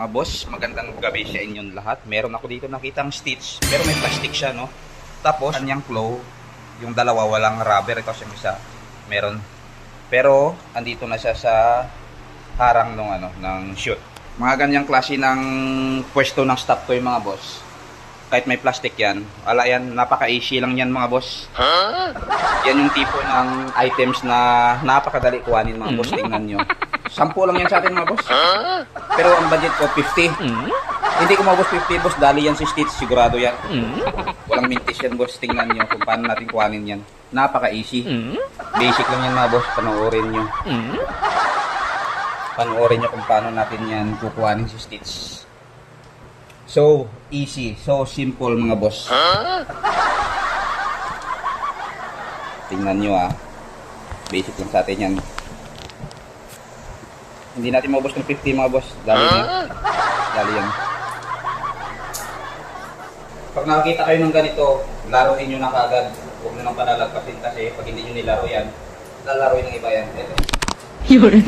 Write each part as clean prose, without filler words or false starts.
mga boss, magandang gabi sa inyong lahat. Meron ako dito nakitang stitch, pero may plastic siya, no? Tapos, kanyang claw, yung dalawa walang rubber, ito yung isa, meron. Pero, andito na siya sa harang ng shoot. Mga ganyang klase ng pwesto ng stop toy mga boss. Kahit may plastic yan, wala yan, napaka-easy lang yan mga boss. Yan yung tipo ng items na napakadali kuhanin mga boss, tingnan nyo. 10 lang yan sa atin mga boss. Pero ang budget ko 50. Hindi ko maubos 50 boss, dali yan si Stitch, sigurado yan. Walang mintis yan boss, tingnan nyo kung paano natin kuhanin yan. Napaka-easy. Basic lang yan mga boss, panoorin nyo. Panoorin nyo kung paano natin yan kukuhanin si Stitch. So easy, so simple mga boss. Tingnan nyo basic lang sa atin yan. Hindi natin maubos ng 50 mga boss. Dali yan. Dali yan. Pag nakakita kayo ng ganito, laruin nyo na kagad. Huwag nyo nang palalagpasin kasi pag hindi nyo nilaro yan, lalaroin ng iba yan. Ito. Yun.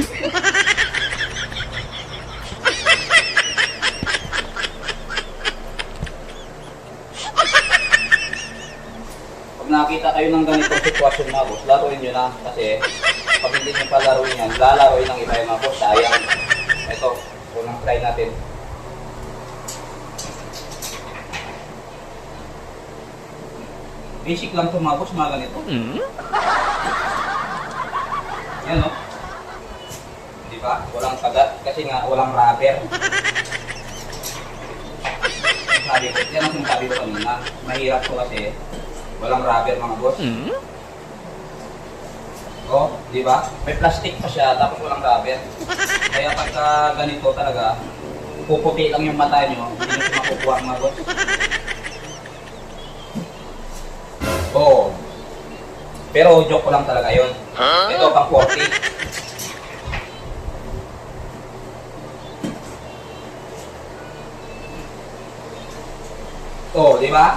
Pag nakakita kayo ng ganitong sitwasyon mga boss, laruin nyo na kasi pag hindi nyo pa laruin yan, lalaroin ng iba yung mga boss. Sayang. Ito, unang try natin. Basic lang ito mga boss, mga ganito. Yan no? Di ba? Walang kagat kasi nga walang rubber. Sabi ko, yan ang sinasabi ko kanina. Mahirap ko kasi walang rubber mga boss. Oh, di ba? May plastic pa siya tapos walang rubber. Kaya pagka ganito talaga, puputi lang yung mata nyo, hindi nyo makukuha mga boss. Oh. Pero joke ko lang talaga yun. Ito pang 40. Oh, di ba?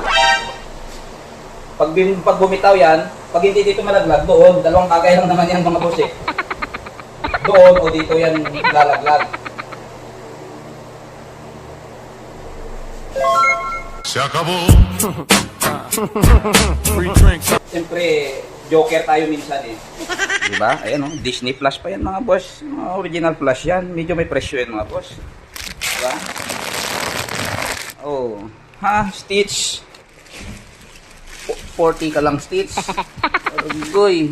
Pag bumitaw yan, pag hindi dito malaglag, doon, dalawang bagay lang naman yan mga boss eh. Doon o dito yan lalaglag. Se acabó. Free drinks. Siyempre, Joker tayo minsan eh. Diba? Ayan o, Disney Plus pa yan mga boss. Mga original Plus yan. Medyo may presyo yan mga boss. Diba? Oh. Ha, Stitch. 40 ka lang Stitch. Agoy.